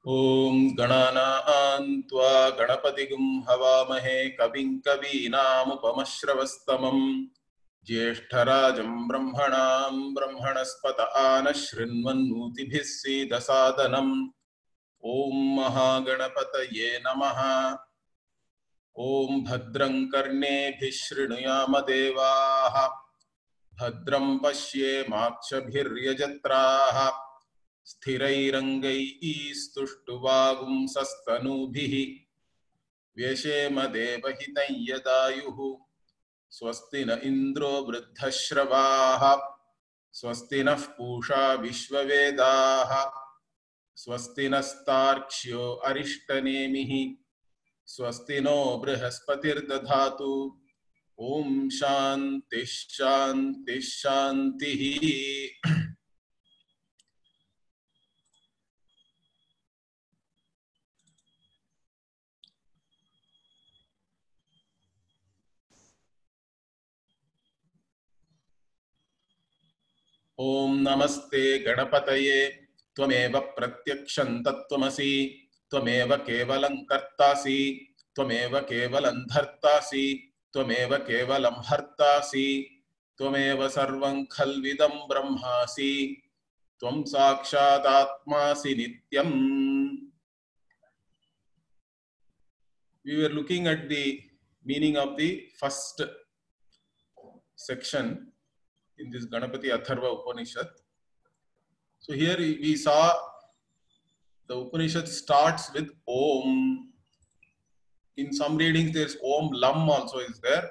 ओम गणानां त्वा गणपतिगुं हवामहे कविं कवीनामुपमश्रवस्तमम् ज्येष्ठराजं ब्रह्मणां ब्रह्मणस्पत आनशृण्वन्नोतिभिः सीदसादनम्। ओम महागणपतये नमः। ओम भद्रं कर्णेभिः शृणुयाम देवाः भद्रं पश्येमाक्षभिर्यजत्राः स्थिरैरङ्गैस्तुष्टुवागुंसस्तनूभिः व्यशेम देवहितं यदायुः। स्वस्ति न इन्द्रो वृद्धश्रवाः स्वस्ति नः पूषा विश्ववेदाः स्वस्ति नस्तार्क्ष्यो अरिष्टनेमिः स्वस्ति नो बृहस्पतिर्दधातु। ओम शांति शांति शांतिः। ओम नमस्ते गणपतये त्वमेव प्रत्यक्षं तत्त्वमसि त्वमेव केवलं कर्तासि त्वमेव केवलं धर्तासि त्वमेव केवलं हर्तासि त्वमेव सर्वं खल्विदं ब्रह्मासि त्वं साक्षादात्मासि नित्यम्। We were looking at the meaning of the first section in this Ganapati Atharva Upanishad. So here we saw the Upanishad starts with Om. In some readings there is Om Lam also is there.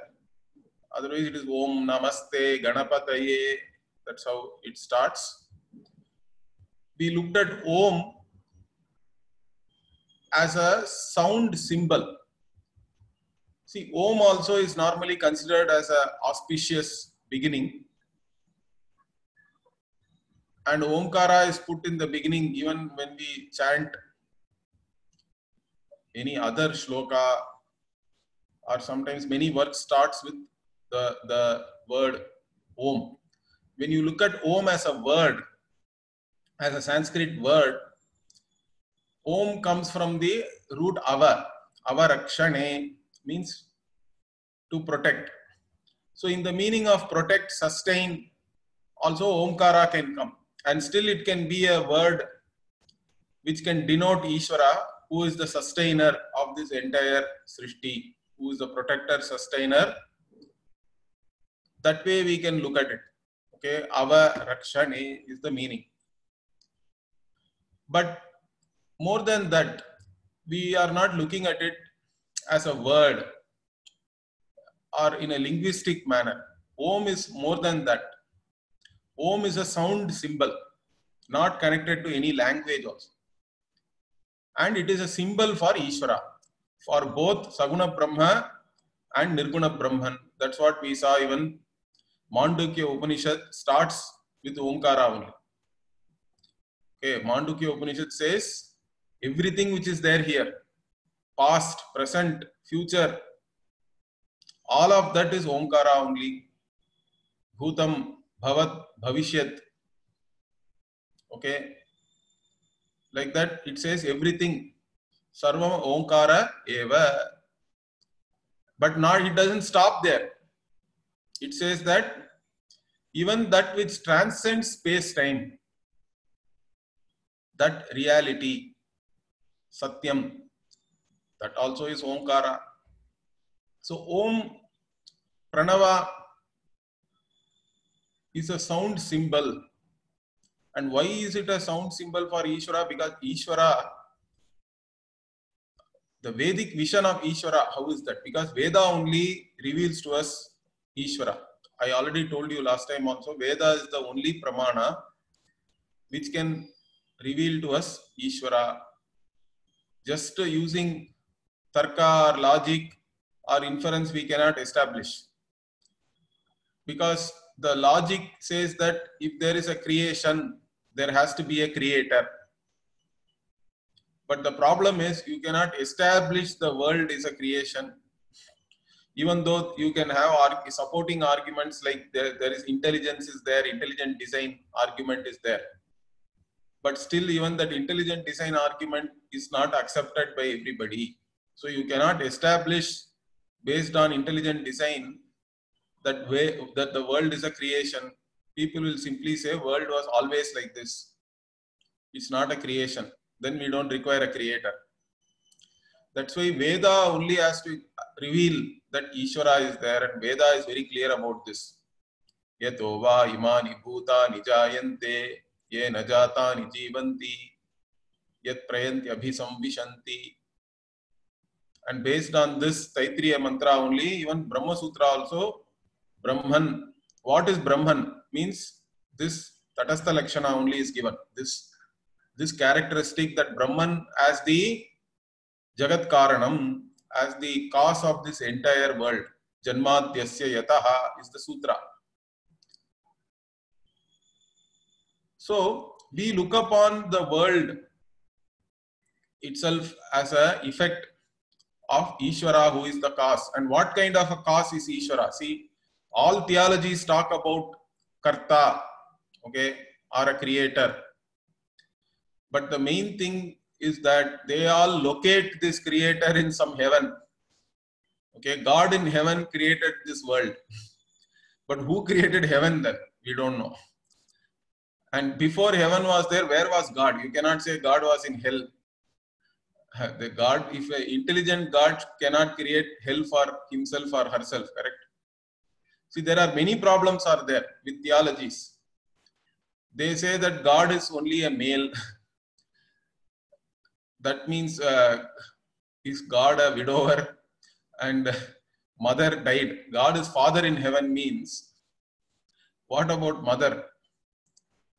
Otherwise it is Om Namaste Ganapataye. That's how it starts. We looked at Om as a sound symbol. See, Om also is normally considered as an auspicious beginning. And Omkara is put in the beginning even when we chant any other shloka, or sometimes many works starts with the word Om. When you look at Om as a word, as a Sanskrit word, Om comes from the root Ava. Avarakshane means to protect. So in the meaning of protect, sustain, also Omkara can come. And still it can be a word which can denote Ishvara, who is the sustainer of this entire Srishti, who is the protector, sustainer. That way we can look at it. Okay, Avarakshane is the meaning. But more than that, we are not looking at it as a word or in a linguistic manner. Om is more than that. Om is a sound symbol, not connected to any language also. And it is a symbol for Ishvara, for both Saguna Brahma and Nirguna Brahman. That's what we saw even Mandukya Upanishad starts with Omkara only. Okay, Mandukya Upanishad says everything which is there here, past, present, future, all of that is Omkara only. Bhutam, Bhavat, Bhavishyat. Okay, like that it says everything. Sarvam Omkara eva. But not, it doesn't stop there. It says that even that which transcends space-time, that reality, Satyam, that also is Omkara. So Om Pranava is a sound symbol. And why is it a sound symbol for Ishvara? Because Ishvara, the Vedic vision of Ishvara, how is that? Because Veda only reveals to us Ishvara. I already told you last time also, Veda is the only pramana which can reveal to us Ishvara. Just using tarka or logic or inference we cannot establish. Because the logic says that if there is a creation, there has to be a creator. But the problem is you cannot establish the world is a creation. Even though you can have supporting arguments like there is intelligence is there, intelligent design argument is there. but still even that intelligent design argument is not accepted by everybody. So you cannot establish based on intelligent design that the world is a creation. People will simply say world was always like this. It's not a creation. Then we don't require a creator. That's why Veda only has to reveal that Ishvara is there, and Veda is very clear about this. Yato va imani bhutani jayante ye na jatani jivanti yat prayanti abhisamvishanti. And based on this Taittiriya mantra only, even Brahma Sutra also, Brahman. What is Brahman? Means this Tatastha Lakshana only is given. This characteristic that Brahman as the Jagat Karanam, as the cause of this entire world, Janmadyasya Yataha is the Sutra. So we look upon the world itself as an effect of Ishvara, who is the cause. And what kind of a cause is Ishvara? See, all theologies talk about Karta, okay, or a creator. But the main thing is that they all locate this creator in some heaven. Okay, God in heaven created this world. But who created heaven then? We don't know. And before heaven was there, where was God? You cannot say God was in hell. The God, if an intelligent God cannot create hell for himself or herself, correct? See, there are many problems are there with theologies. They say that God is only a male. That means is God a widower and mother died? God is father in heaven means, what about mother?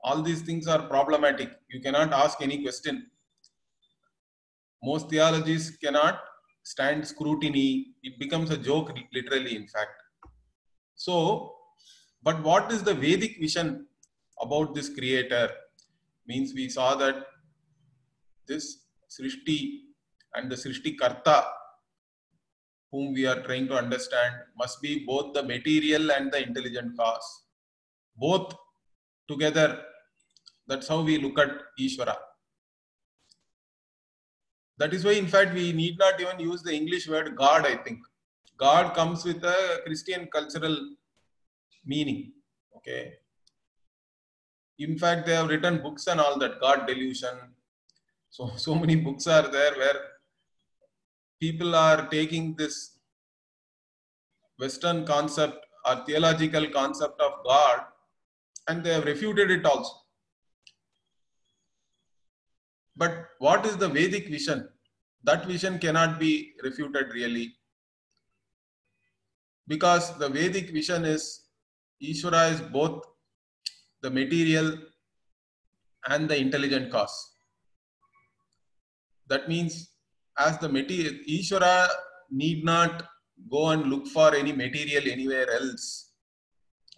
All these things are problematic. You cannot ask any question. Most theologies cannot stand scrutiny. It becomes a joke, literally, in fact. So, but what is the Vedic vision about this creator? Means we saw that this Srishti and the Srishti Karta, whom we are trying to understand, must be both the material and the intelligent cause. Both together, that's how we look at Ishvara. That is why, in fact, we need not even use the English word God, I think. God comes with a Christian cultural meaning. Okay. In fact, they have written books and all that, God delusion. So many books are there where people are taking this Western concept or theological concept of God and they have refuted it also. But what is the Vedic vision? That vision cannot be refuted really. Because the Vedic vision is Ishvara is both the material and the intelligent cause. That means as the material, Ishvara need not go and look for any material anywhere else.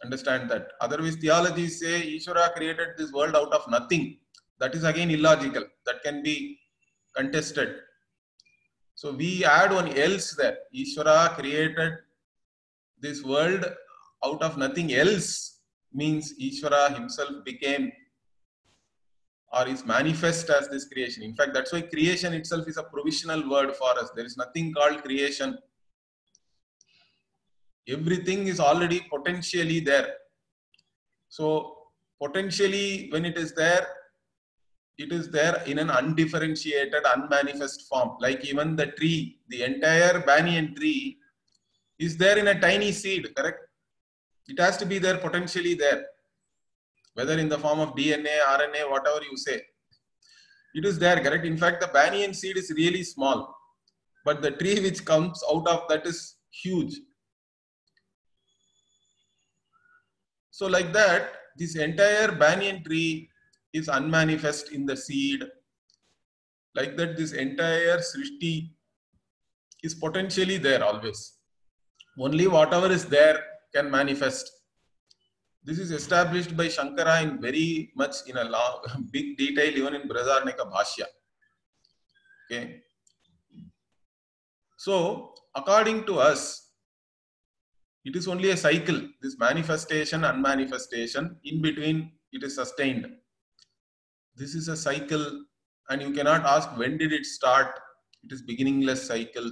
Understand that. Otherwise, theologies say Ishvara created this world out of nothing. That is again illogical. That can be contested. So we add one else there. Ishvara created this world out of nothing else means Ishvara himself became or is manifest as this creation. In fact, that's why creation itself is a provisional word for us. There is nothing called creation. Everything is already potentially there. So potentially when it is there in an undifferentiated, unmanifest form. Like even the tree, the entire banyan tree is there in a tiny seed, correct? It has to be there potentially there. Whether in the form of DNA, RNA, whatever you say. It is there, correct? In fact, the banyan seed is really small. But the tree which comes out of that is huge. So like that, this entire banyan tree is unmanifest in the seed. Like that, this entire Srishti is potentially there always. Only whatever is there can manifest. This is established by Shankara in very much in a long, big detail, even in Brihadaranyaka Bhashya. Okay. So, according to us, it is only a cycle. This manifestation, unmanifestation, in between it is sustained. This is a cycle, and you cannot ask when did it start. It is beginningless cycle.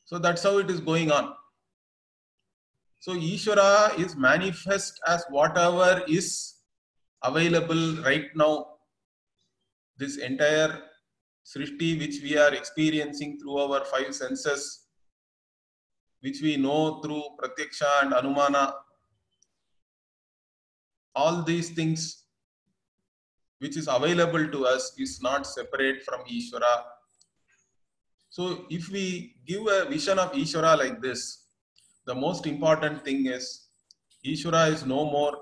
So that's how it is going on. So Ishvara is manifest as whatever is available right now. This entire Srishti which we are experiencing through our 5 senses, which we know through Pratyaksha and Anumana, all these things which is available to us is not separate from Ishvara. So if we give a vision of Ishvara like this, the most important thing is Ishvara is no more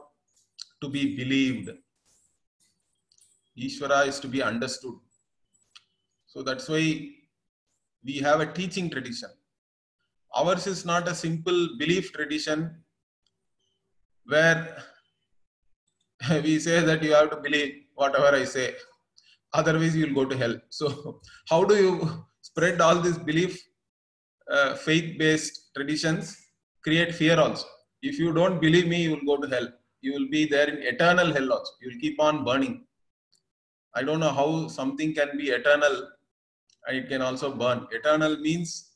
to be believed. Ishvara is to be understood. So that's why we have a teaching tradition. Ours is not a simple belief tradition where we say that you have to believe whatever I say, otherwise you will go to hell. So how do you spread all these belief, faith-based traditions? Create fear also. If you don't believe me, you will go to hell. You will be there in eternal hell also. You will keep on burning. I don't know how something can be eternal and it can also burn. Eternal means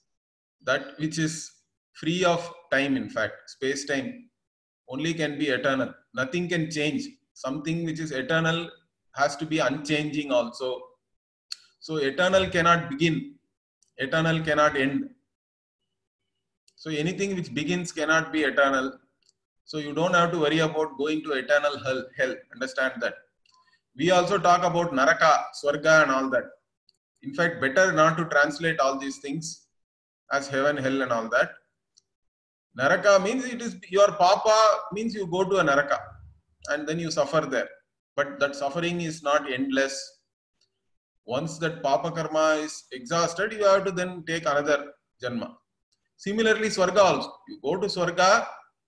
that which is free of time, in fact. Space-time only can be eternal. Nothing can change. Something which is eternal has to be unchanging also. So eternal cannot begin. Eternal cannot end. So anything which begins cannot be eternal. So you don't have to worry about going to eternal hell. Understand that. We also talk about Naraka, Swarga and all that. In fact, better not to translate all these things as heaven, hell and all that. Naraka means it is your papa, means you go to a Naraka and then you suffer there. But that suffering is not endless. Once that papa karma is exhausted, you have to then take another janma. Similarly, Swarga also. You go to Swarga,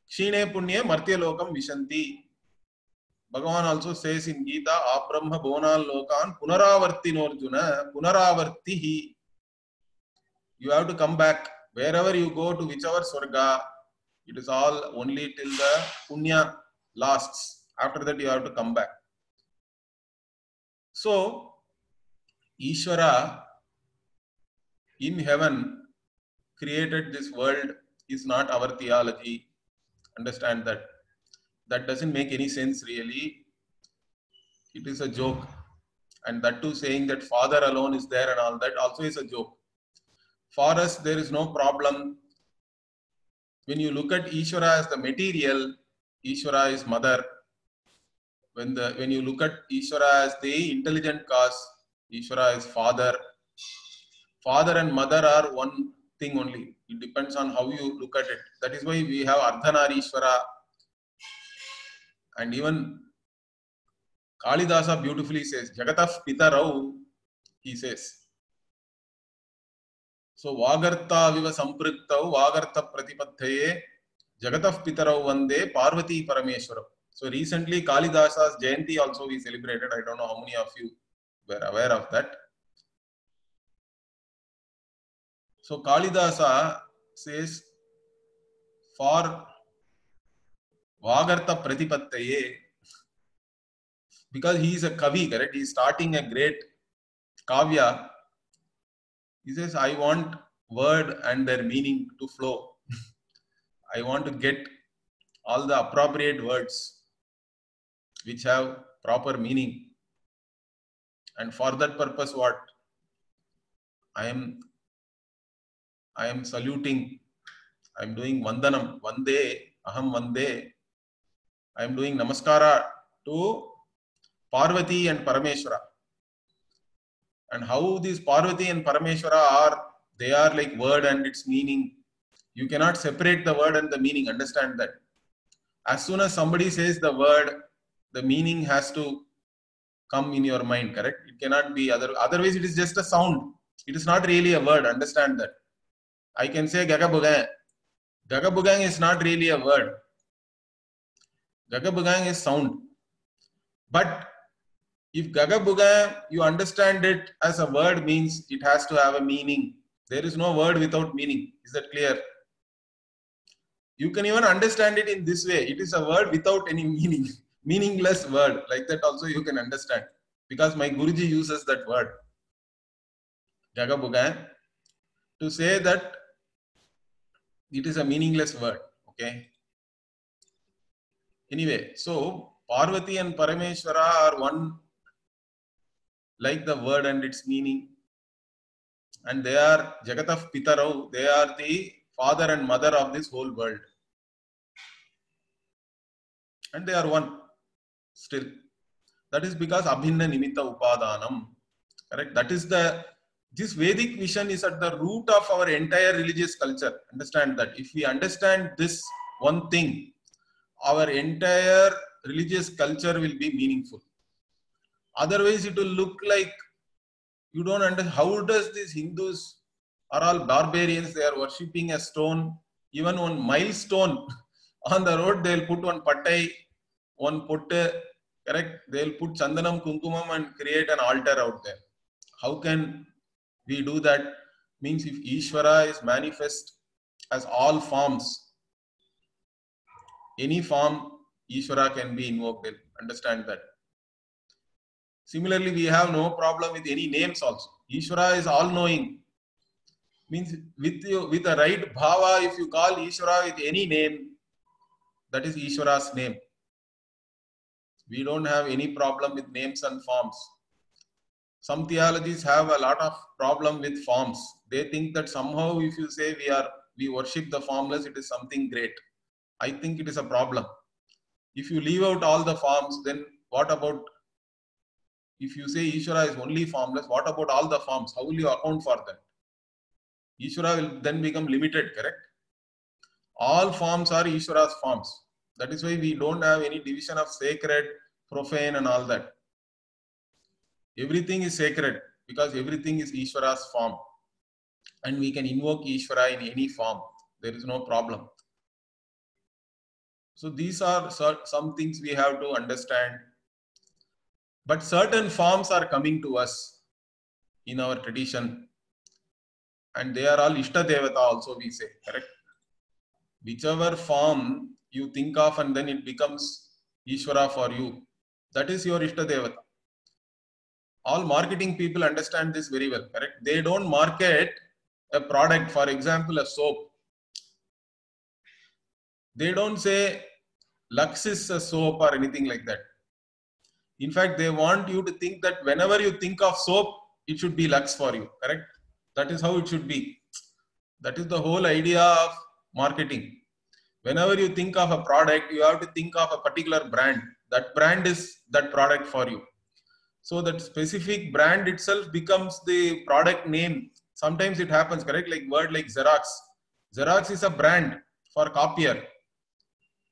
Kshine Punye Martya Lokam Vishanti. Bhagavan also says in Gita, Abrahma Bhonal Lokan Punaravarti Norjuna Punaravartihi. You have to come back. Wherever you go to whichever Swarga, it is all only till the Punya lasts. After that, you have to come back. So, Ishvara in heaven created this world is not our theology. Understand that. That doesn't make any sense really. It is a joke. And that too saying that Father alone is there and all that also is a joke. For us, there is no problem. When you look at Ishvara as the material, Ishvara is mother. When you look at Ishvara as the intelligent cause, Ishvara is father. Father and mother are one thing only. It depends on how you look at it. That is why we have Ardhanarishvara. And even Kalidasa beautifully says, Jagataf Pitarau, he says. So, Vagartha viva sampriktau, Vagartha pratipatthaye, Jagataf Pitarau vande, Parvati Parameshwaram. So, recently Kalidasa's Jayanti also we celebrated. I don't know how many of you were aware of that. So, Kalidasa says, for Vagartha pratipatthaye, because he is a Kavi, correct? He is starting a great Kavya. He says, I want word and their meaning to flow. I want to get all the appropriate words which have proper meaning. And for that purpose, what? I am saluting. I am doing Vandanam. Vande, Aham Vande. I am doing Namaskara to Parvati and Parameshwara. And how these Parvati and Parameshwara are, they are like word and its meaning. You cannot separate the word and the meaning. Understand that. As soon as somebody says the word, the meaning has to come in your mind, correct? It cannot be otherwise it is just a sound. It is not really a word. Understand that. I can say Gagabugang. Gagabugang is not really a word. Gagabugang is sound. But if Gagabugang, you understand it as a word means it has to have a meaning. There is no word without meaning. Is that clear? You can even understand it in this way. It is a word without any meaning. meaningless word. Like that also you can understand. Because my Guruji uses that word, Jagabuga, to say that it is a meaningless word. Okay. Anyway, so Parvati and Parameshwara are one, like the word and its meaning. And they are Jagataf Pitarau, they are the father and mother of this whole world. And they are one still. That is because Abhinna Nimitta Upadanam. Correct? That is this Vedic vision is at the root of our entire religious culture. Understand that. If we understand this one thing, our entire religious culture will be meaningful. Otherwise, it will look like you don't understand. How does these Hindus are all barbarians? They are worshipping a stone. Even one milestone on the road, they'll put one pattai, one putte, correct? They'll put chandanam, kunkumam and create an altar out there. How can we do that? Means if Ishvara is manifest as all forms, any form Ishvara can be invoked in. Understand that. Similarly, we have no problem with any names also. Ishvara is all-knowing. Means with the right bhava, if you call Ishvara with any name, that is Ishvara's name. We don't have any problem with names and forms. Some theologies have a lot of problem with forms. They think that somehow if you say we worship the formless, it is something great. I think it is a problem. If you leave out all the forms, then what about, if you say Ishvara is only formless, what about all the forms? How will you account for that? Ishvara will then become limited, correct? All forms are Ishvara's forms. That is why we don't have any division of sacred, profane and all that. Everything is sacred because everything is Ishvara's form. And we can invoke Ishvara in any form. There is no problem. So these are some things we have to understand. But certain forms are coming to us in our tradition. And they are all Ishta Devata also, we say, correct? Whichever form you think of and then it becomes Ishvara for you, that is your Ishta Devata. All marketing people understand this very well, correct? They don't market a product, for example, a soap. They don't say Lux is a soap or anything like that. In fact, they want you to think that whenever you think of soap, it should be Lux for you, correct? That is how it should be. That is the whole idea of marketing. Whenever you think of a product, you have to think of a particular brand. That brand is that product for you. So that specific brand itself becomes the product name. Sometimes it happens, correct? Like word like Xerox. Xerox is a brand for copier.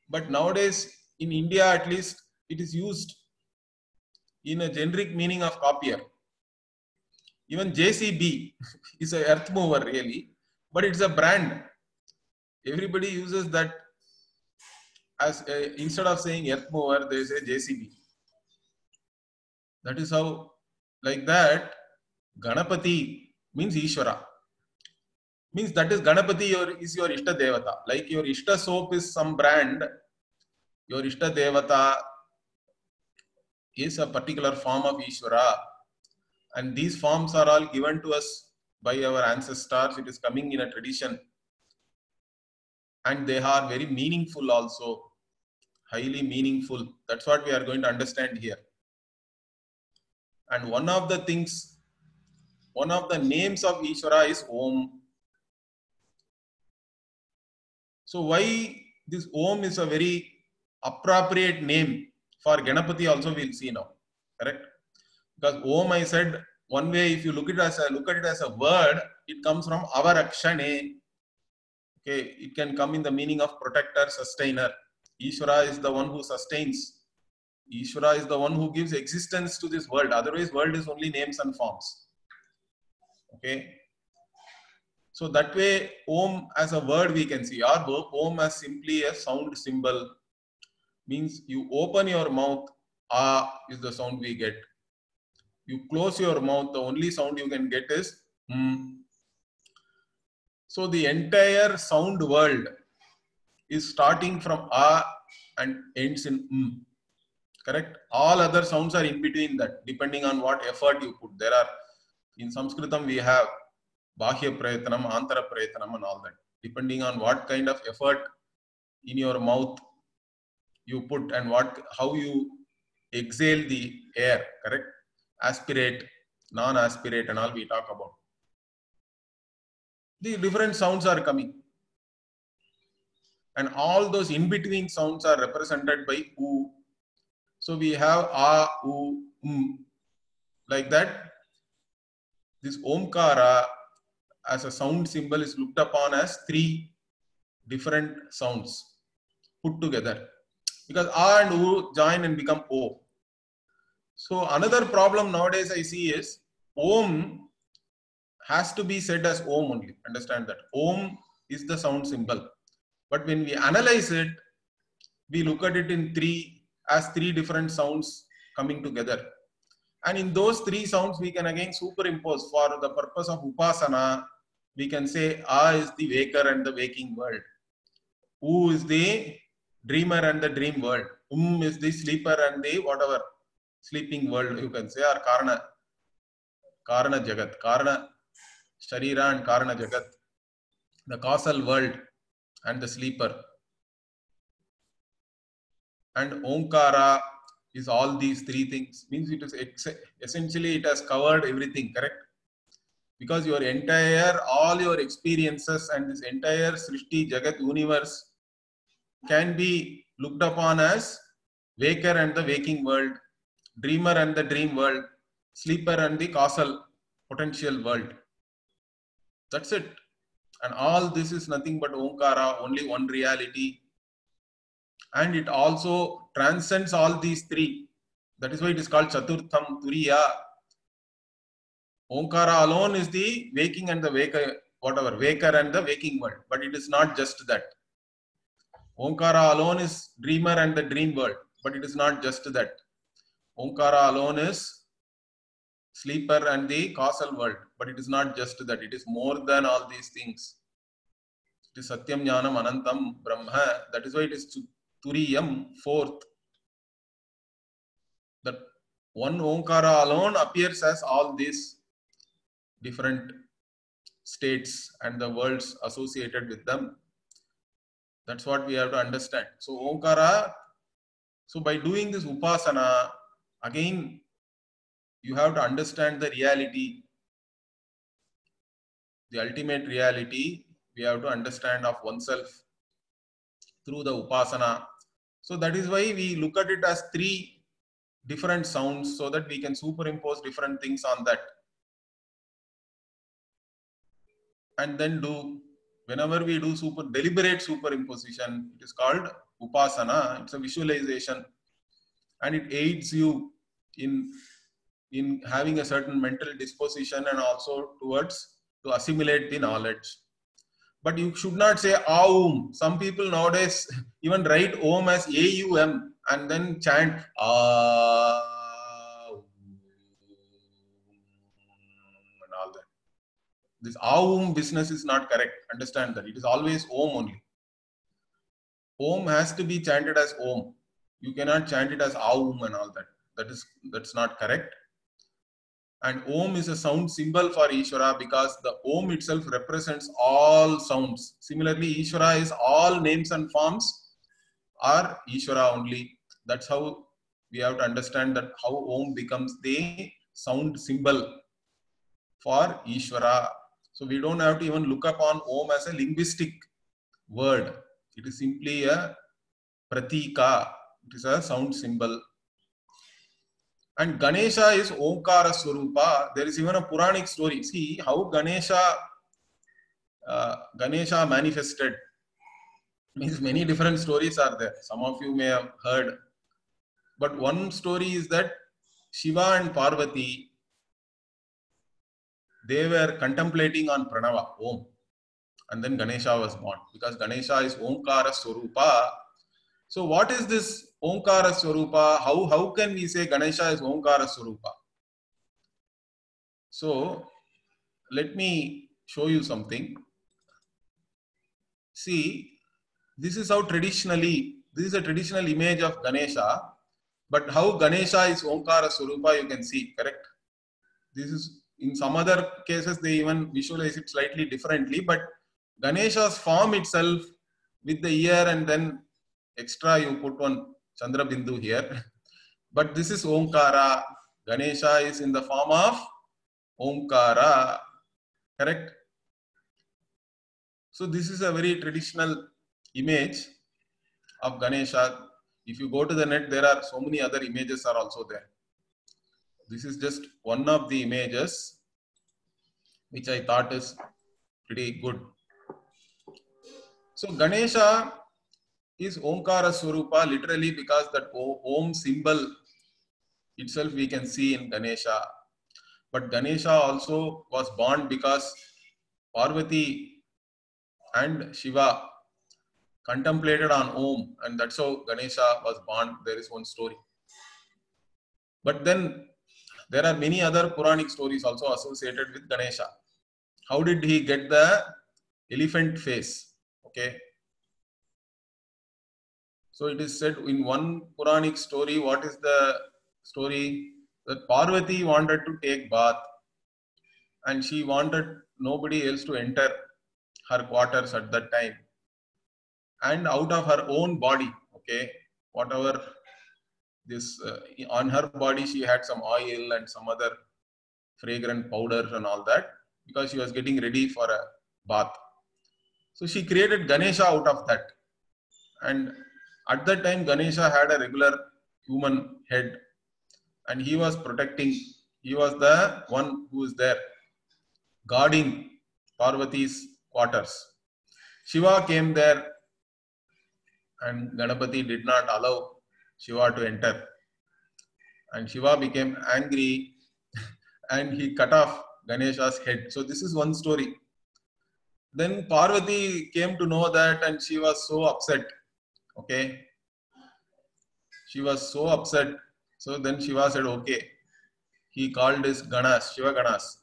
But nowadays, in India at least, it is used in a generic meaning of copier. Even JCB is an earth mover really, but it's a brand. Everybody uses that as instead of saying earth mover, they say JCB. That is how, like that, Ganapati means Ishvara. Means that is Ganapati is your Ishta Devata. Like your Ishta soap is some brand, your Ishta Devata is a particular form of Ishvara. And these forms are all given to us by our ancestors. It is coming in a tradition. And they are very meaningful also. Highly meaningful. That's what we are going to understand here. And one of the things, one of the names of Ishvara is Om. So why this Om is a very appropriate name for Ganapati also we'll see now. Correct? Because Om, I said, one way if you look at it as a word, it comes from Avarakshane. Okay, it can come in the meaning of protector, sustainer. Ishvara is the one who sustains. Ishvara is the one who gives existence to this world. Otherwise, world is only names and forms. Okay. So that way, Om as a word we can see, or Om as simply a sound symbol. Means you open your mouth, Ah is the sound we get. You close your mouth, the only sound you can get is So the entire sound world is starting from A and ends in Correct? All other sounds are in between that, depending on what effort you put. There are, in Sanskritam, we have Bahya Prayatanam, Antara Prayatanam and all that. Depending on what kind of effort in your mouth you put and how you exhale the air, correct? Aspirate, non-aspirate and all we talk about. The different sounds are coming. And all those in-between sounds are represented by U. So we have A, U, like that. This Omkara as a sound symbol is looked upon as 3 different sounds put together. Because A and U join and become O. So another problem nowadays I see is Om has to be said as Om only. Understand that. Om is the sound symbol. But when we analyze it, we look at it in 3 different sounds coming together. And in those 3 sounds, we can again superimpose for the purpose of Upasana. We can say A is the waker and the waking world. U is the dreamer and the dream world. Is the sleeper and the whatever sleeping world, you can say, or Karana Jagat, Karana Sharira and Karana Jagat, the causal world and the sleeper. And Omkara is all these 3 things. Means it is essentially it has covered everything, correct? Because your all your experiences and this entire Srishti, Jagat, universe can be looked upon as waker and the waking world, dreamer and the dream world, sleeper and the causal potential world. That's it. And all this is nothing but Omkara, only one reality. And it also transcends all these 3. That is why it is called Chaturtham Turiya. Omkara alone is the waking and the waker, whatever, waker and the waking world. But it is not just that. Omkara alone is dreamer and the dream world. But it is not just that. Omkara alone is sleeper and the causal world. But it is not just that. It is more than all these things. It is Satyam Jnanam Anantam Brahma. That is why it is Turiyam, 4th. That one Omkara alone appears as all these different states and the worlds associated with them. That's what we have to understand. So Omkara, so by doing this Upasana, again, you have to understand the reality, the ultimate reality we have to understand of oneself through the Upasana. So that is why we look at it as 3 different sounds so that we can superimpose different things on that. And then whenever we do deliberate superimposition, it is called Upasana. It's a visualization. And it aids you in having a certain mental disposition and also to assimilate the knowledge. But you should not say Aum. Some people nowadays even write Om as AUM and then chant Aum and all that. This Aum business is not correct. Understand that. It is always Om only. Om has to be chanted as Om. You cannot chant it as Aum and all that. That's not correct. And Om is a sound symbol for Ishvara because the Om itself represents all sounds. Similarly, Ishvara is all names and forms are Ishvara only. That's how we have to understand that how Om becomes the sound symbol for Ishvara. So we don't have to even look upon Om as a linguistic word. It is simply a pratika. It is a sound symbol. And Ganesha is Omkara Swarupa. There is even a Puranic story. See how Ganesha manifested. Means many different stories are there. Some of you may have heard. But one story is that Shiva and Parvati, they were contemplating on Pranava, Om. And then Ganesha was born. Because Ganesha is Omkara Swarupa. So what is this Omkara Swarupa? How can we say Ganesha is Omkara Swarupa? So let me show you something. See, this is a traditional image of Ganesha. But how Ganesha is Omkara Swarupa, you can see, correct? This is, in some other cases, they even visualize it slightly differently, but Ganesha's form itself with the ear and then extra you put one Chandra Bindu here. But this is Omkara. Ganesha is in the form of Omkara, correct? So this is a very traditional image of Ganesha. If you go to the net, there are so many other images are also there. This is just one of the images which I thought is pretty good. So Ganesha is Omkara Swarupa literally because that Om symbol itself we can see in Ganesha. But Ganesha also was born because Parvati and Shiva contemplated on Om, and that's how Ganesha was born. There is one story. But then there are many other Puranic stories also associated with Ganesha. How did he get the elephant face? Okay. So it is said in one Puranic story, what is the story? That Parvati wanted to take bath and she wanted nobody else to enter her quarters at that time. And out of her own body, okay, whatever this, on her body she had some oil and some other fragrant powders and all that because she was getting ready for a bath. So she created Ganesha out of that. And at that time, Ganesha had a regular human head and he was protecting, he was the one who is there guarding Parvati's quarters. Shiva came there and Ganapati did not allow Shiva to enter. And Shiva became angry and he cut off Ganesha's head. So this is one story. Then Parvati came to know that and she was so upset. Okay. She was so upset. So then Shiva said, okay. He called his Ganas, Shiva Ganas,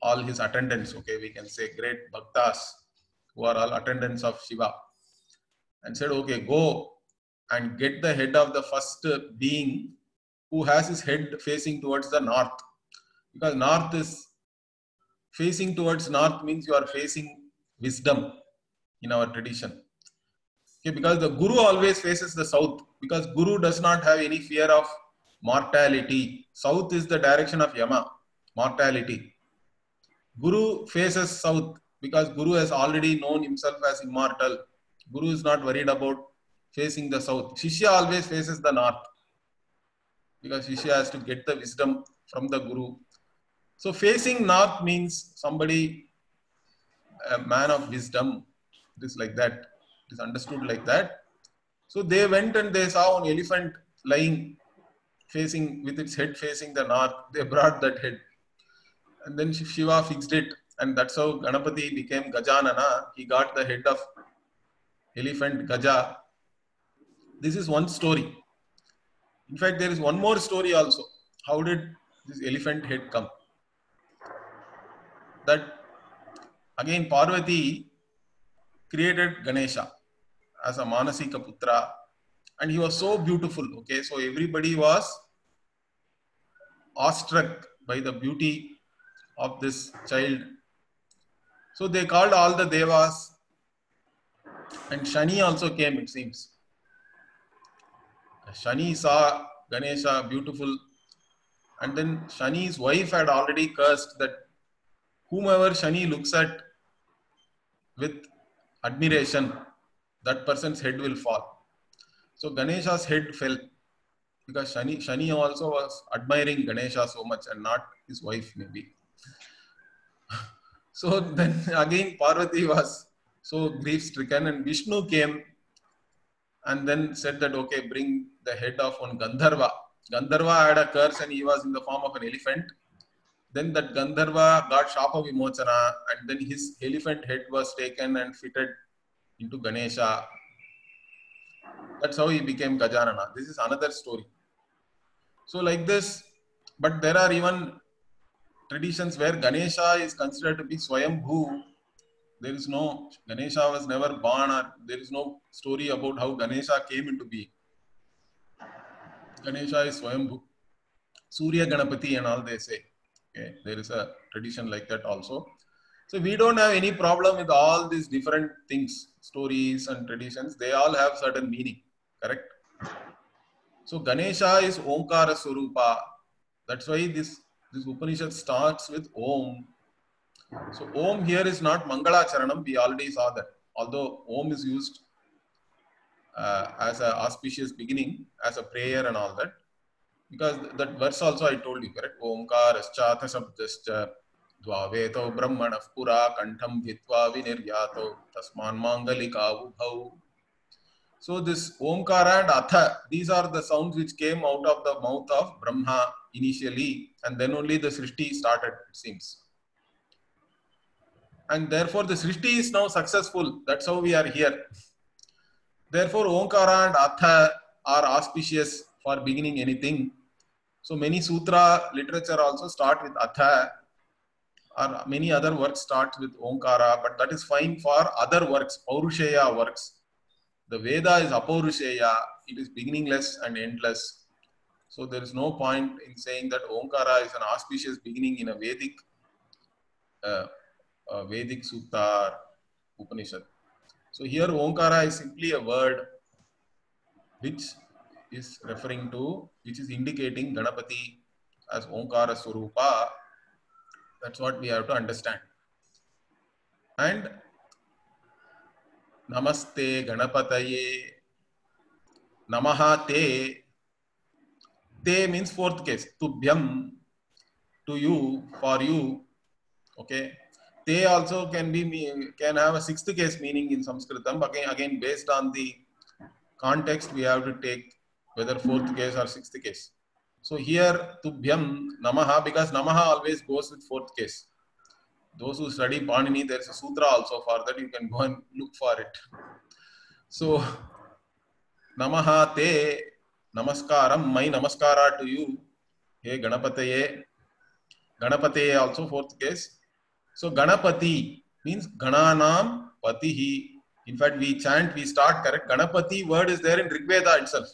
all his attendants, okay, we can say great bhaktas who are all attendants of Shiva. And said, okay, go and get the head of the first being who has his head facing towards the north. Because north is facing towards north means you are facing wisdom in our tradition. Okay, because the Guru always faces the south because Guru does not have any fear of mortality. South is the direction of Yama, mortality. Guru faces south because Guru has already known himself as immortal. Guru is not worried about facing the south. Shishya always faces the north because Shishya has to get the wisdom from the Guru. So facing north means somebody, a man of wisdom. It is like that. It is understood like that. So they went and they saw an elephant lying facing with its head facing the north. They brought that head. And then Shiva fixed it. And that's how Ganapati became Gajanana. He got the head of elephant Gaja. This is one story. In fact, there is one more story also. How did this elephant head come? That again Parvati created Ganesha as a Manasika Putra. And he was so beautiful. Okay, so everybody was awestruck by the beauty of this child. So they called all the Devas. And Shani also came, it seems. Shani saw Ganesha beautiful. And then Shani's wife had already cursed that whomever Shani looks at with admiration, that person's head will fall. So Ganesha's head fell because Shani also was admiring Ganesha so much and not his wife maybe. So then again Parvati was so grief stricken and Vishnu came and then said that, okay, bring the head of one Gandharva. Gandharva had a curse and he was in the form of an elephant. Then that Gandharva got Shapa Vimochana and then his elephant head was taken and fitted into Ganesha. That's how he became Gajanana. This is another story. So like this, but there are even traditions where Ganesha is considered to be Swayambhu. There is no, Ganesha was never born or there is no story about how Ganesha came into being. Ganesha is Swayambhu. Surya Ganapati and all they say. Okay, there is a tradition like that also. So we don't have any problem with all these different things, stories and traditions. They all have certain meaning, correct? So Ganesha is Omkara Swarupa. That's why this Upanishad starts with Om. So Om here is not Mangala Charanam. We already saw that. Although Om is used as an auspicious beginning, as a prayer and all that. Because that verse also I told you, correct? Omkarascha Shabdascha Dvaveto Brahmana Pura Kantham Vitva Viniryato Tasman Mangalika Ubhau. So this Omkara and Atha, these are the sounds which came out of the mouth of Brahma initially, and then only the Srishti started, it seems. And therefore the Srishti is now successful. That's how we are here. Therefore Omkara and Atha are auspicious for beginning anything. So many sutra literature also start with Atha, or many other works start with Omkara, but that is fine for other works, Paurusheya works. The Veda is Apaurusheya, it is beginningless and endless. So there is no point in saying that Omkara is an auspicious beginning in a Vedic Sutta Upanishad. So here Omkara is simply a word which is referring to, which is indicating Ganapati as Omkara Swarupa. That's what we have to understand. And Namaste Ganapataye, Namaha Te. Te means fourth case. Tubhyam, to you, for you. Okay. Te also can have a sixth case meaning in Sanskritam. Again, based on the context, we have to take whether fourth case or sixth case. So here, Tubhyam, Namaha, because Namaha always goes with fourth case. Those who study Panini, there is a sutra also for that. You can go and look for it. So, Namaha Te, Namaskaram, my Namaskara to you. Hey Ganapataye. Ganapataye also fourth case. So, Ganapati means Gananam Patihi. In fact, we start correct. Ganapati word is there in Rigveda itself.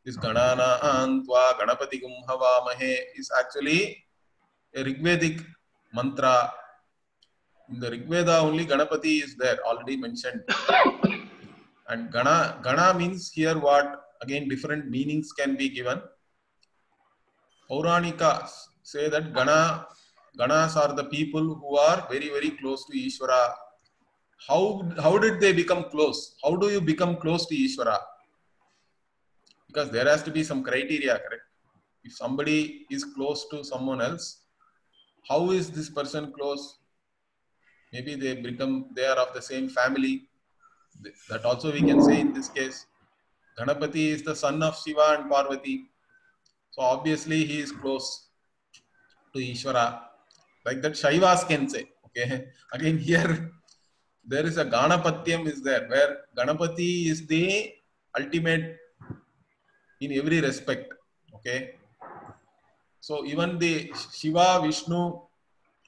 This Ganana Antva Ganapati Gumhavamahe is actually a Rigvedic mantra. In the Rigveda only Ganapati is there, already mentioned. And Gana means here what? Again, different meanings can be given. Pauranikas say that Ganas are the people who are very, very close to Ishvara. How did they become close? How do you become close to Ishvara? Because there has to be some criteria, correct? If somebody is close to someone else, how is this person close? Maybe they are of the same family. That also we can say in this case. Ganapati is the son of Shiva and Parvati. So obviously he is close to Ishvara. Like that Shaivas can say. Okay. Again here there is a Ganapatyam is there, where Ganapati is the ultimate in every respect. Okay. So even the Shiva, Vishnu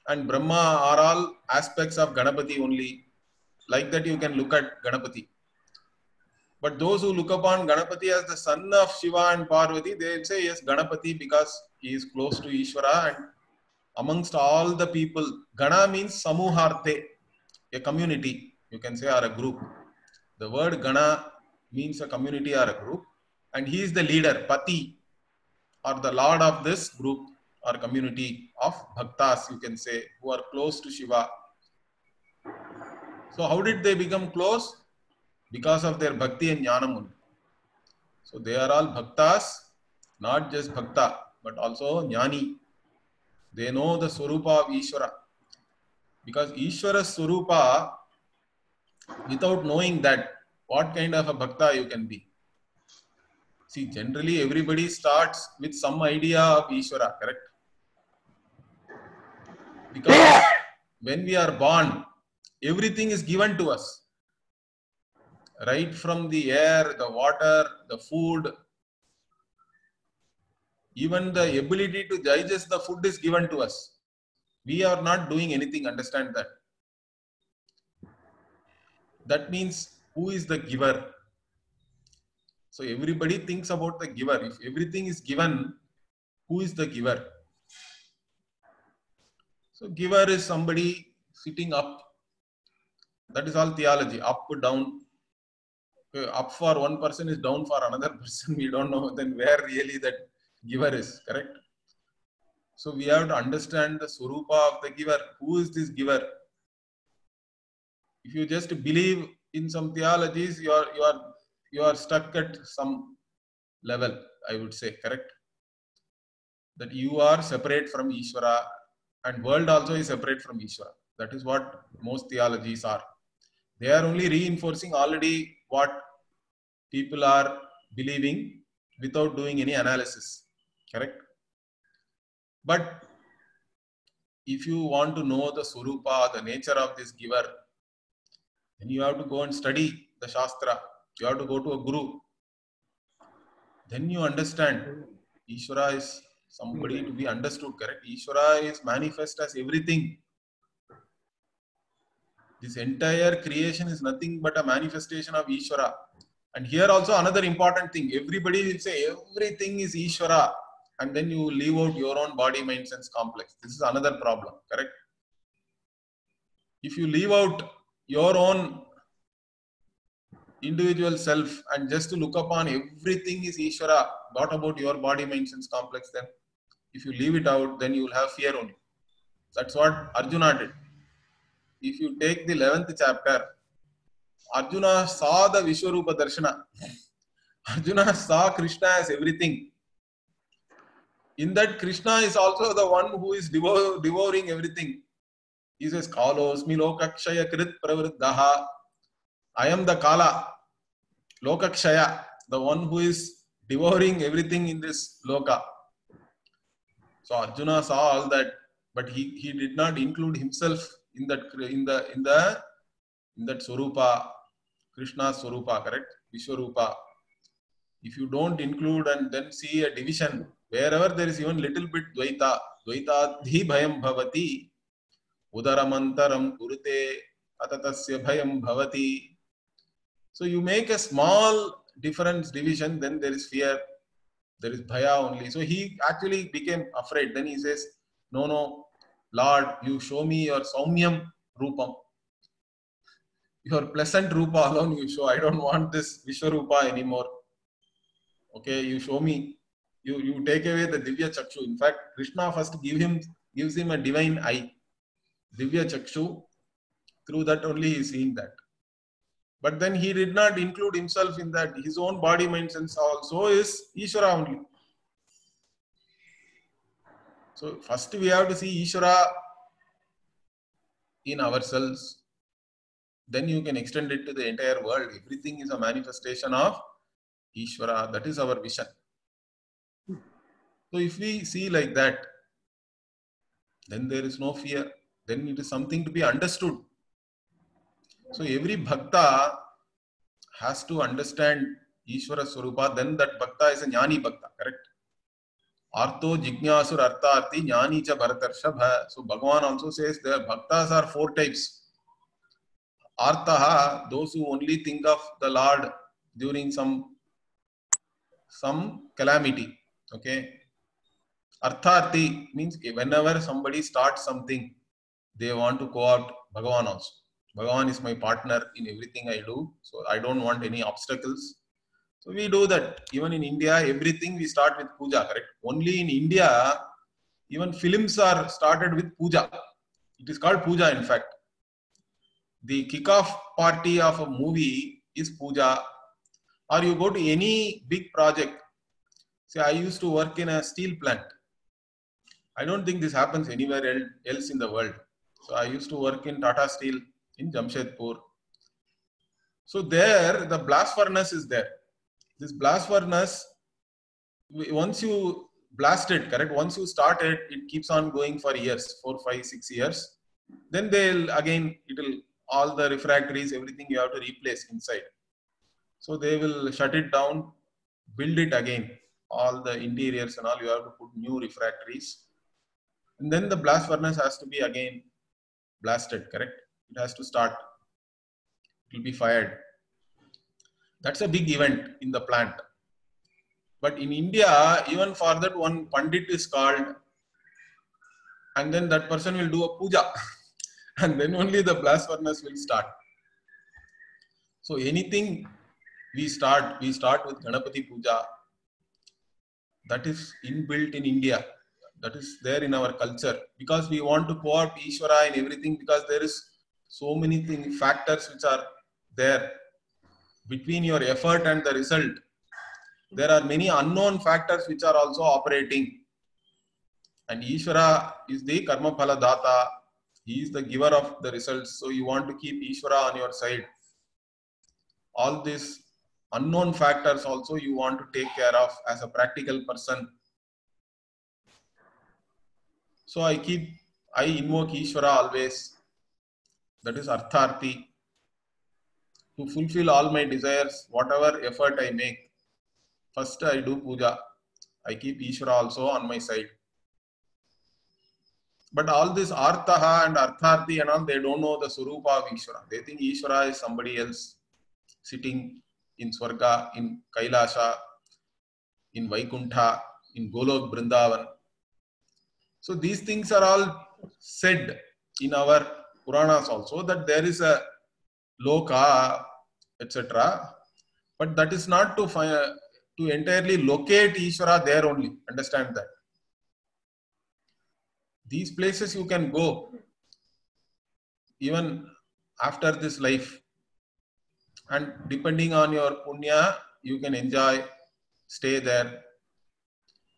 and Brahma are all aspects of Ganapati only. Like that you can look at Ganapati. But those who look upon Ganapati as the son of Shiva and Parvati, they say yes, Ganapati, because he is close to Ishvara, and amongst all the people, Gana means Samuharte, a community, you can say, or a group. The word Gana means a community or a group, and he is the leader, Pati, or the lord of this group or community of Bhaktas, you can say, who are close to Shiva. So how did they become close? Because of their Bhakti and Jnanam. So they are all Bhaktas, not just Bhakta, but also Jnani. They know the Swarupa of Ishvara. Because Ishvara's Swarupa, without knowing that, what kind of a Bhakta you can be? See, generally everybody starts with some idea of Ishvara, correct? Because when we are born, everything is given to us. Right from the air, the water, the food, even the ability to digest the food is given to us. We are not doing anything, understand that. That means, who is the giver? So everybody thinks about the giver. If everything is given, who is the giver? So giver is somebody sitting up. That is all theology. Up, down. Up for one person is down for another person. We don't know then where really that giver is, correct? So we have to understand the Swarupa of the giver. Who is this giver? If you just believe in some theologies, you are stuck at some level, I would say, correct? That you are separate from Ishvara, and world also is separate from Ishvara. That is what most theologies are. They are only reinforcing already what people are believing without doing any analysis, correct? But if you want to know the Swarupa, the nature of this giver, then you have to go and study the Shastra. You have to go to a guru. Then you understand Ishvara is somebody to be understood, correct? Ishvara is manifest as everything. This entire creation is nothing but a manifestation of Ishvara. And here also another important thing. Everybody will say everything is Ishvara. And then you leave out your own body, mind, sense complex. This is another problem, correct? If you leave out your own individual self and just to look upon everything is Ishvara, not about your body, mind, sense complex, then if you leave it out, then you will have fear only. That's what Arjuna did. If you take the 11th chapter, Arjuna saw the Vishwarupa Darshana. Arjuna saw Krishna as everything. In that, Krishna is also the one who is devouring everything. He says, Kalosmi lokakshaya krit pravriddaha. I am the Kala, Lokakshaya, the one who is devouring everything in this Loka. So Arjuna saw all that, but he did not include himself in that Swarupa, Krishna Swarupa, correct? Vishwarupa. If you don't include and then see a division, wherever there is even little bit Dvaita, Dvaitadhi bhayam bhavati, udaramantaram kurute, atatasya bhayam bhavati. So you make a small difference division, then there is fear, there is bhaya only. So he actually became afraid. Then he says, no, Lord, you show me your Saumyam Rupam. Your pleasant Rupa alone you show. I don't want this Vishwarupa anymore. Okay, you show me. You take away the Divya Chakshu. In fact, Krishna first gives him a divine eye. Divya Chakshu. Through that only he is seeing that. But then he did not include himself in that. His own body, mind, sense also is Ishvara only. So first we have to see Ishvara in ourselves. Then you can extend it to the entire world. Everything is a manifestation of Ishvara. That is our vision. So if we see like that, then there is no fear. Then it is something to be understood. So every bhakta has to understand Ishvara Swarupa. Then that bhakta is a jnani bhakta, correct? Artho Jignasur Artharthi Jnani Cha Bharatarshabha. So Bhagavan also says the bhaktas are 4 types. Artaha, those who only think of the Lord during some calamity. Okay. Artharthi means whenever somebody starts something, they want to co-opt Bhagavan also. Bhagavan is my partner in everything I do. So I don't want any obstacles. So we do that. Even in India, everything we start with puja, correct? Only in India, even films are started with puja. It is called puja, in fact. The kickoff party of a movie is puja. Or you go to any big project. Say, I used to work in a steel plant. I don't think this happens anywhere else in the world. So I used to work in Tata Steel in Jamshedpur. So there, the blast furnace is there. This blast furnace, once you blast it, correct? Once you start it, it keeps on going for years, 4, 5, 6 years. Then all the refractories, everything you have to replace inside. So they will shut it down, build it again. All the interiors and all, you have to put new refractories. And then the blast furnace has to be again blasted, correct? It has to start. It will be fired. That's a big event in the plant. But in India, even for that one Pandit is called, and then that person will do a puja, and then only the blast furnace will start. So anything we start with Ganapati Puja. That is inbuilt in India. That is there in our culture, because we want to co-opt Ishvara in everything, because there is so many factors which are there between your effort and the result. There are many unknown factors which are also operating. And Ishvara is the Karma Phala Data. He is the giver of the results. So you want to keep Ishvara on your side. All these unknown factors also you want to take care of as a practical person. So I invoke Ishvara always. That is Artharthi. To fulfill all my desires, whatever effort I make, first I do puja. I keep Ishvara also on my side. But all this Arthaha and Artharthi and all, they don't know the Surupa of Ishvara. They think Ishvara is somebody else sitting in Swarga, in Kailasha, in Vaikuntha, in Golok Vrindavan. So these things are all said in our Puranas also, that there is a Loka, etc. But that is not to entirely locate Ishvara there only. Understand that. These places you can go even after this life. And depending on your punya, you can enjoy, stay there.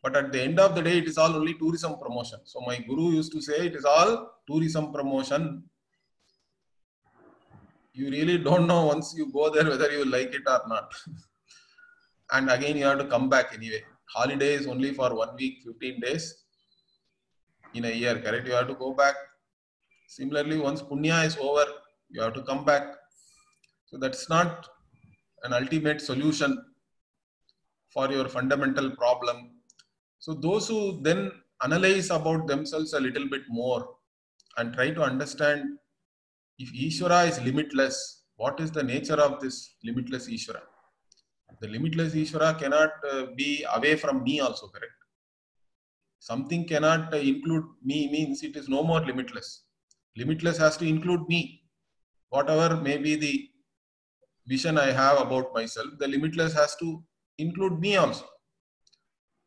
But at the end of the day, it is all only tourism promotion. So my guru used to say, it is all tourism promotion. You really don't know once you go there whether you like it or not. And again, you have to come back anyway. Holiday is only for 1 week, 15 days in a year, correct? You have to go back. Similarly, once punya is over, you have to come back. So that's not an ultimate solution for your fundamental problem. So those who then analyze about themselves a little bit more and try to understand, if Ishvara is limitless, what is the nature of this limitless Ishvara? The limitless Ishvara cannot be away from me also, correct? Something cannot include me means it is no more limitless. Limitless has to include me. Whatever may be the vision I have about myself, the limitless has to include me also.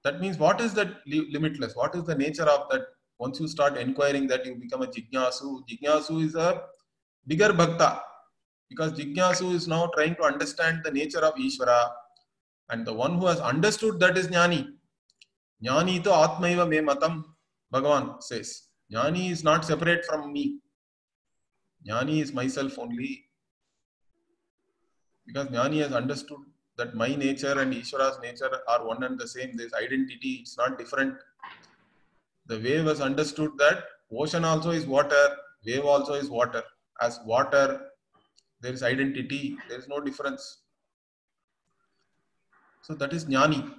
That means, what is that limitless? What is the nature of that? Once you start inquiring that, you become a Jignasu. Jignasu is a bigger bhakta, because Jignasu is now trying to understand the nature of Ishvara, and the one who has understood that is Jnani. Jnani to Atmaiva me matam, Bhagavan says. Jnani is not separate from me. Jnani is myself only. Because Jnani has understood that my nature and Ishvara's nature are one and the same. This identity, it's not different. The wave has understood that ocean also is water, wave also is water. As water, there is identity, there is no difference. So that is Jnani.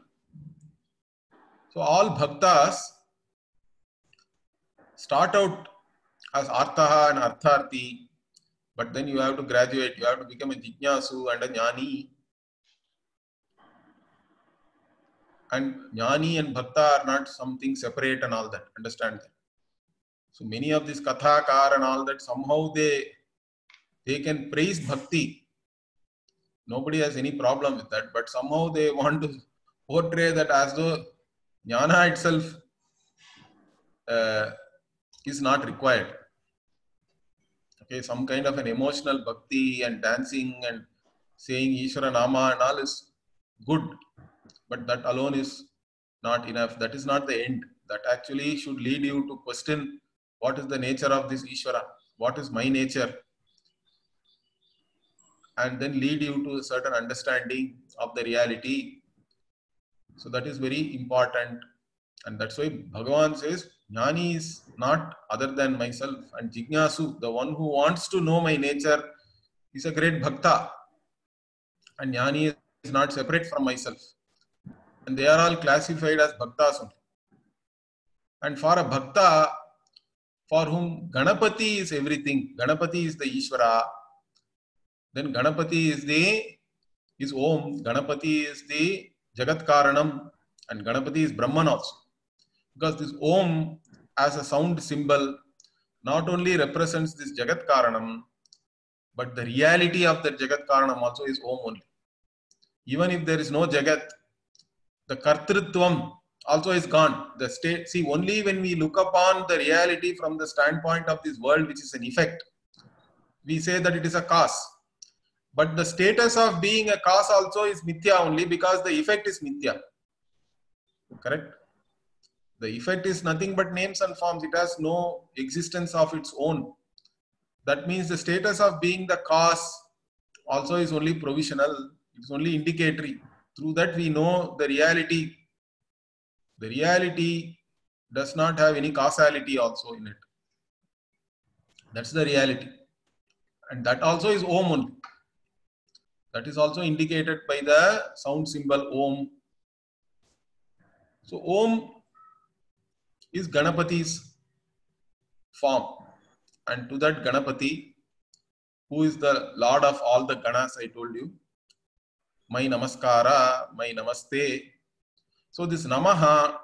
So all bhaktas start out as Arthaha and Artharthi, but then you have to graduate, you have to become a Jignasu and a Jnani. And Jnani and Bhakta are not something separate and all that. Understand that. So many of these Kathakar and all that, somehow they can praise Bhakti. Nobody has any problem with that. But somehow they want to portray that as though Jnana itself is not required. Okay, some kind of an emotional Bhakti and dancing and saying Ishvara Nama and all is good. But that alone is not enough. That is not the end. That actually should lead you to question, what is the nature of this Ishvara? What is my nature? And then lead you to a certain understanding of the reality. So that is very important. And that's why Bhagavan says, Jnani is not other than myself. And Jignasu, the one who wants to know my nature, is a great Bhakta. And Jnani is not separate from myself. And they are all classified as Bhaktas only. And for a Bhakta, for whom Ganapati is everything, Ganapati is the Ishvara, then Ganapati is Om, Ganapati is the Jagat Karanam, and Ganapati is Brahman also. Because this Om as a sound symbol not only represents this Jagat Karanam, but the reality of the Jagat Karanam also is Om only. Even if there is no Jagat, the Kartrutvam also is gone. The state, see, only when we look upon the reality from the standpoint of this world, which is an effect, we say that it is a cause. But the status of being a cause also is mithya only, because the effect is mithya. Correct? The effect is nothing but names and forms. It has no existence of its own. That means the status of being the cause also is only provisional. It's only indicatory. Through that we know the reality. The reality does not have any causality also in it. That's the reality. And that also is Om only. That is also indicated by the sound symbol Om. So Om is Ganapati's form. And to that Ganapati, who is the Lord of all the Ganas, I told you, my Namaskara, my Namaste. So this Namaha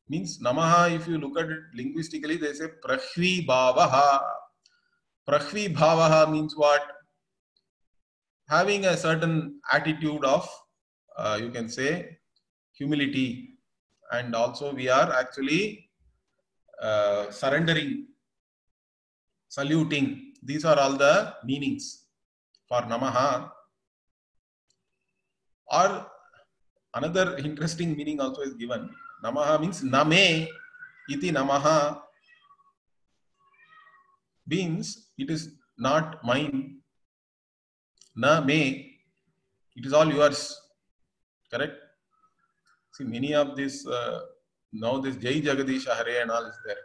means, Namaha, if you look at it linguistically, they say Prahvi Bhavaha. Prahvi Bhavaha means what? Having a certain attitude of, you can say, humility. And also we are actually surrendering, saluting. These are all the meanings for Namaha. Or another interesting meaning also is given. Namaha means Name iti Namaha, means it is not mine. Na me, it is all yours. Correct? See, many of this, now this Jai Jagadisha Hare and all is there.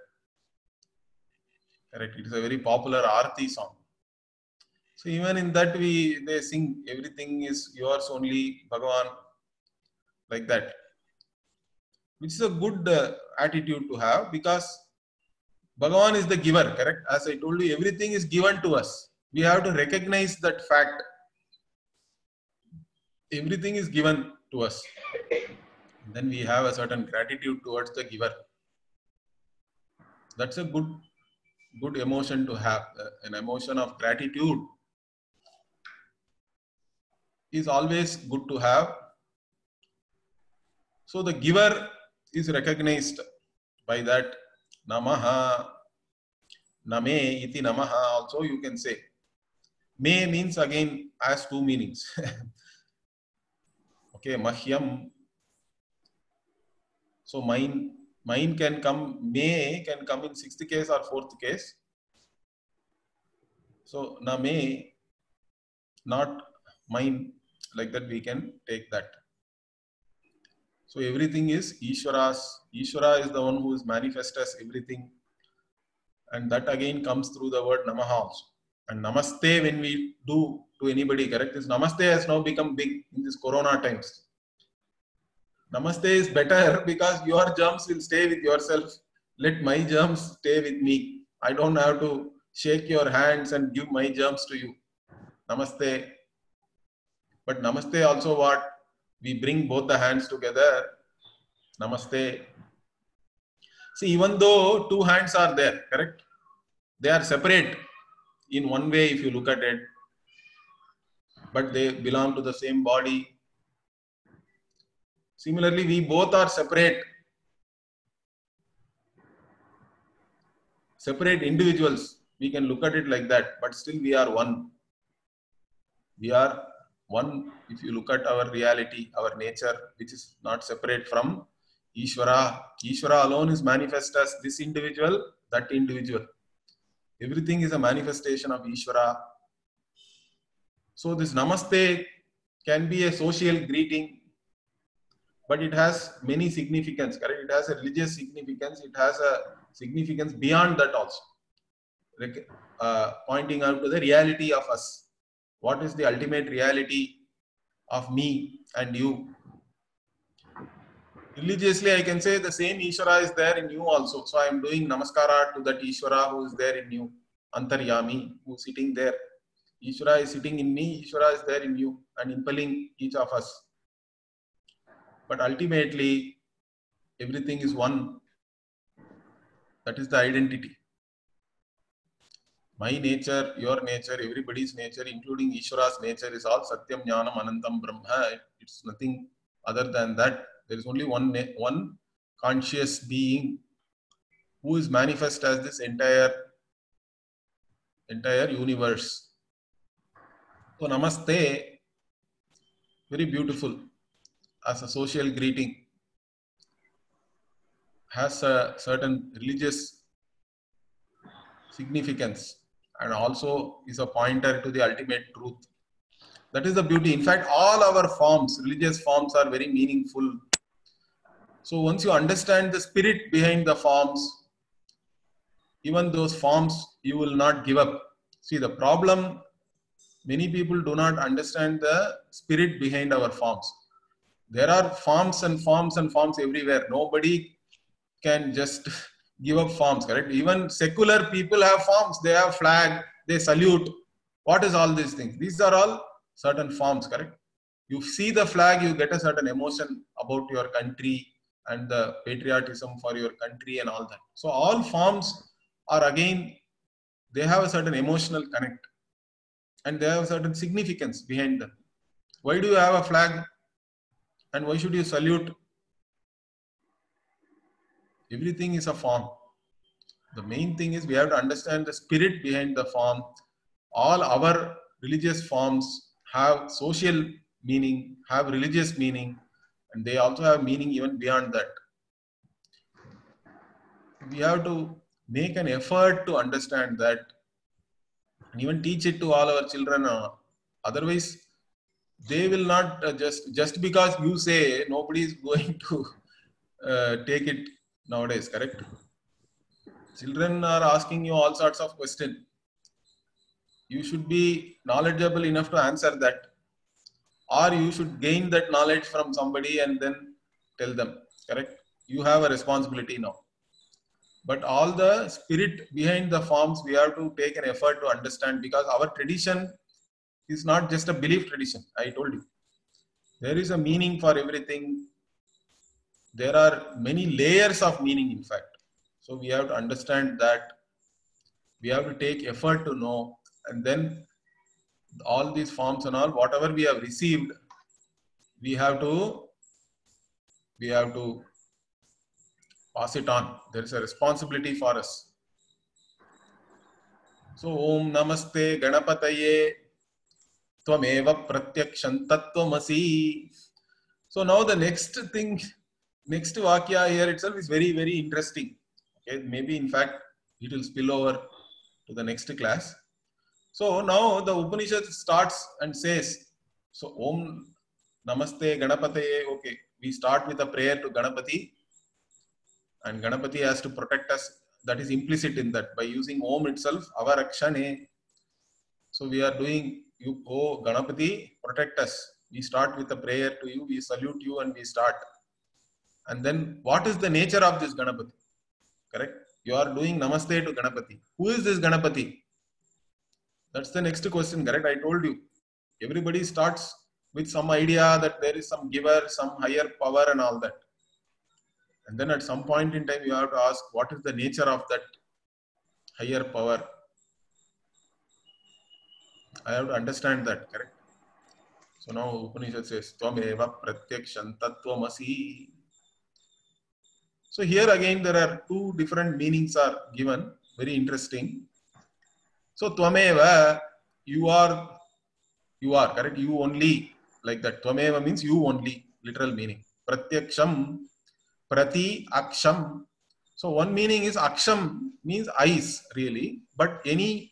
Correct? It is a very popular Aarti song. So even in that they sing, everything is yours only, Bhagavan, like that. Which is a good attitude to have, because Bhagavan is the giver, correct? As I told you, everything is given to us. We have to recognize that fact. Everything is given to us. And then we have a certain gratitude towards the giver. That's a good emotion to have. An emotion of gratitude is always good to have. So the giver is recognized by that Namaha, Name iti Namaha also you can say. Me means again has two meanings. Okay, Mahyam. So mine can come, me can come in 6th case or 4th case. So Name, not mine, like that we can take that. So everything is Ishvara's. Ishvara is the one who is manifest as everything. And that again comes through the word Namaha also. And Namaste, when we do to anybody, correct? This Namaste has now become big in this Corona times. Namaste is better because your germs will stay with yourself. Let my germs stay with me. I don't have to shake your hands and give my germs to you. Namaste. But Namaste also what? We bring both the hands together. Namaste. See, even though two hands are there, correct? They are separate in one way if you look at it. But they belong to the same body. Similarly, we both are separate individuals. We can look at it like that, but still we are one. We are one if you look at our reality, our nature, which is not separate from Ishvara. Ishvara alone is manifest as this individual, that individual. Everything is a manifestation of Ishvara. So this Namaste can be a social greeting, but it has many significance, correct? It has a religious significance. It has a significance beyond that also. Pointing out to the reality of us. What is the ultimate reality of me and you? Religiously, I can say the same Ishvara is there in you also. So I am doing Namaskara to that Ishvara who is there in you. Antaryami, who is sitting there. Ishvara is sitting in me, Ishvara is there in you and impelling each of us. But ultimately, everything is one. That is the identity. My nature, your nature, everybody's nature, including Ishvara's nature, is all Satyam Jnanam Anantam Brahma. It's nothing other than that. There is only one conscious being who is manifest as this entire universe. So Namaste, very beautiful as a social greeting, has a certain religious significance and also is a pointer to the ultimate truth. That is the beauty. In fact, all our forms, religious forms, are very meaningful. So once you understand the spirit behind the forms, even those forms you will not give up. See, the problem, many people do not understand the spirit behind our forms. There are forms and forms and forms everywhere. Nobody can just give up forms, correct? Even secular people have forms. They have flag, they salute. What is all these things? These are all certain forms, correct? You see the flag, you get a certain emotion about your country and the patriotism for your country and all that. So all forms are, again, they have a certain emotional connect and they have a certain significance behind them. Why do you have a flag and why should you salute? Everything is a form. The main thing is we have to understand the spirit behind the form. All our religious forms have social meaning, have religious meaning, and they also have meaning even beyond that. We have to make an effort to understand that and even teach it to all our children. Otherwise, they will not just because you say, nobody is going to take it nowadays, correct? Children are asking you all sorts of questions. You should be knowledgeable enough to answer that, or you should gain that knowledge from somebody and then tell them, correct? You have a responsibility now. But all the spirit behind the forms, we have to take an effort to understand, because our tradition is not just a belief tradition. I told you, there is a meaning for everything. There are many layers of meaning, in fact. So we have to understand that. We have to take effort to know, and then all these forms and all, whatever we have received, we have to pass it on. There is a responsibility for us. So Om Namaste Ganapataye Tvameva Pratyaksham Tattvamasi. So now the next Vakya here itself is very, very interesting. Okay, maybe in fact it will spill over to the next class. So now the Upanishad starts and says, so Om Namaste Ganapataye. Okay, we start with a prayer to Ganapati, and Ganapati has to protect us. That is implicit in that by using Om itself, Avarakshane. So we are doing, you, oh Ganapati, protect us. We start with a prayer to you, we salute you, and we start. And then what is the nature of this Ganapati? Correct? You are doing Namaste to Ganapati. Who is this Ganapati? That's the next question, correct? I told you. Everybody starts with some idea that there is some giver, some higher power and all that. And then at some point in time, you have to ask, what is the nature of that higher power? I have to understand that, correct? So now Upanishad says, Tvameva Pratyaksham Tattvamasi. So here again, there are two different meanings are given. Very interesting. So Tvameva, you are, correct? You only, like that. Tvameva means you only, literal meaning. Pratyaksham, Prati Aksham. So one meaning is Aksham means eyes, really. But any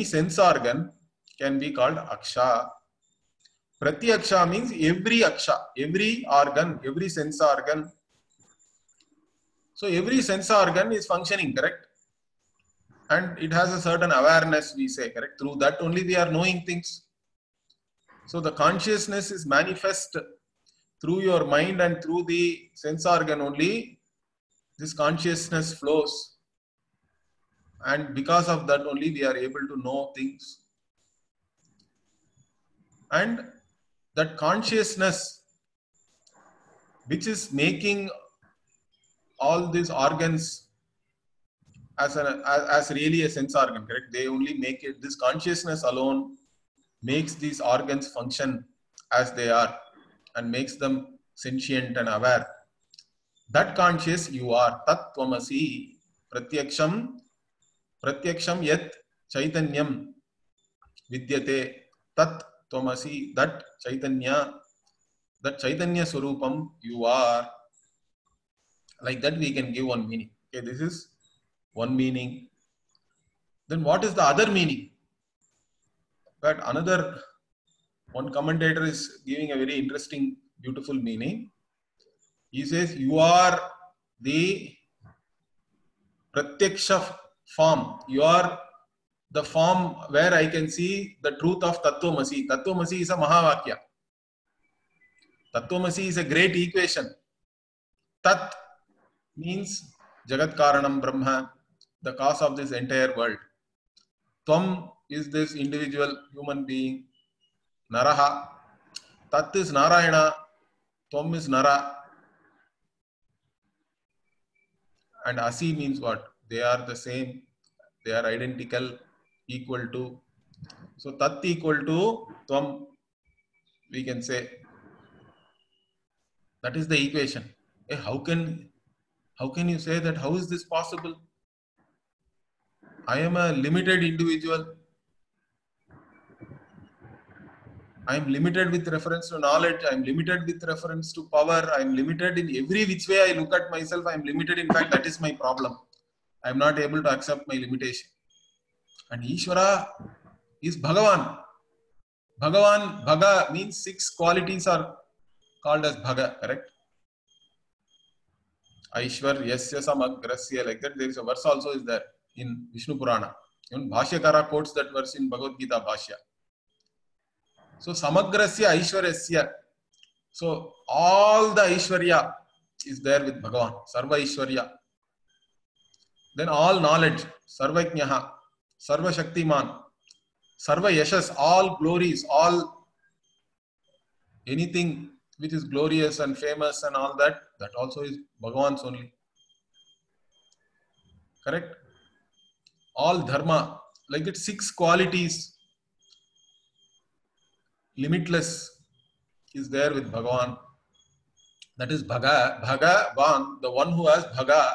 sense organ can be called Aksha. Prati Aksha means every Aksha, every organ, every sense organ. So every sense organ is functioning, correct? And it has a certain awareness, we say, correct? Through that only we are knowing things. So the consciousness is manifest through your mind and through the sense organ only. This consciousness flows. And because of that only we are able to know things. And that consciousness which is making all these organs as really a sense organ, correct? They only make it, this consciousness alone makes these organs function as they are and makes them sentient and aware. That conscious you are. Tat tvamasi pratyaksham yat chaitanyam vidyate. Tat tvamasi, that chaitanya swarupam you are. Like that we can give one meaning. Okay, this is one meaning. Then what is the other meaning? But another one commentator is giving a very interesting, beautiful meaning. He says, you are the pratyaksha form. You are the form where I can see the truth of Tattvamasi. Tattvamasi is a Mahavakya. Tattvamasi is a great equation. Tat means Jagat Karanam Brahma, the cause of this entire world. Tvam is this individual human being. Naraha. Tat is Narayana. Tvam is Nara. And Asi means what? They are the same. They are identical, equal to. So Tat equal to Tvam, we can say. That is the equation. How can you say that? How is this possible? I am a limited individual. I am limited with reference to knowledge. I am limited with reference to power. I am limited in every which way I look at myself. I am limited. In fact, that is my problem. I am not able to accept my limitation. And Ishvara is Bhagavan. Bhagavan, Bhaga means 6 qualities are called as Bhaga, correct? Aishwaryasya samagrasya, like that. There is a verse also is there in Vishnu Purana. Even Bhashyakara quotes that verse in Bhagavad Gita Bhashya. So samagrasya aishwaryasya. So all the Aishwarya is there with Bhagavan. Sarva Aishwarya. Then all knowledge, Sarvajnaha, Sarva Shaktiman, Sarva Yashas, all glories, all anything which is glorious and famous and all that, that also is Bhagavan's only. Correct? All dharma, like that 6 qualities, limitless, is there with Bhagavan. That is Bhaga, Bhagavan, the one who has Bhaga.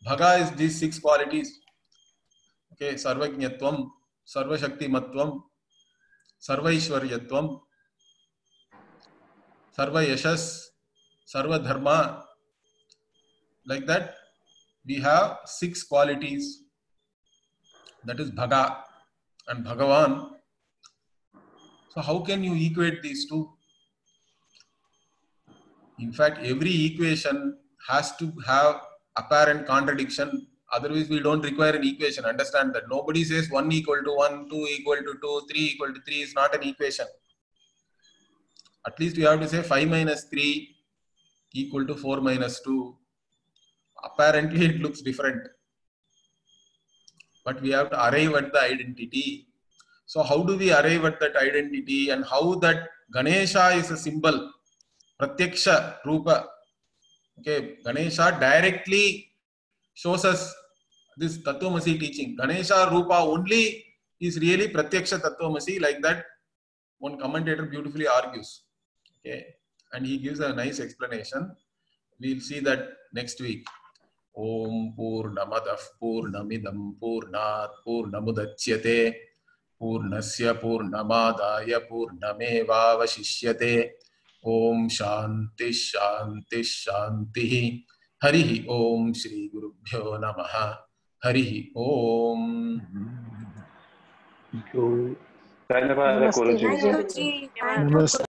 Bhaga is these 6 qualities. Okay, Sarvajñatvam, Sarvashaktimatvam, Sarvaishwaryatvam, Sarva Yashas, Sarva Dharma. Like that, we have 6 qualities. That is Bhaga and Bhagavan. So how can you equate these two? In fact, every equation has to have apparent contradiction. Otherwise, we don't require an equation. Understand that. Nobody says 1 equal to 1, 2 equal to 2, 3 equal to 3 is not an equation. At least we have to say 5 minus 3 equal to 4 minus 2. Apparently, it looks different. But we have to arrive at the identity. So how do we arrive at that identity, and how that Ganesha is a symbol? Pratyaksha Rupa. Okay, Ganesha directly shows us this Tattvamasi teaching. Ganesha Rupa only is really Pratyaksha Tattvamasi, like that one commentator beautifully argues. Okay, and he gives a nice explanation. We'll see that next week. Om Purnamadah Purnamidam Purnat Purnamudachyate Purnasya Purnamadaya Purnamevavashishyate. Om Shanti Shanti Shanti. Harihi Om Shri Gurubhyo Namaha. Harihi Om. Dhanyavad Guruji. Namaste.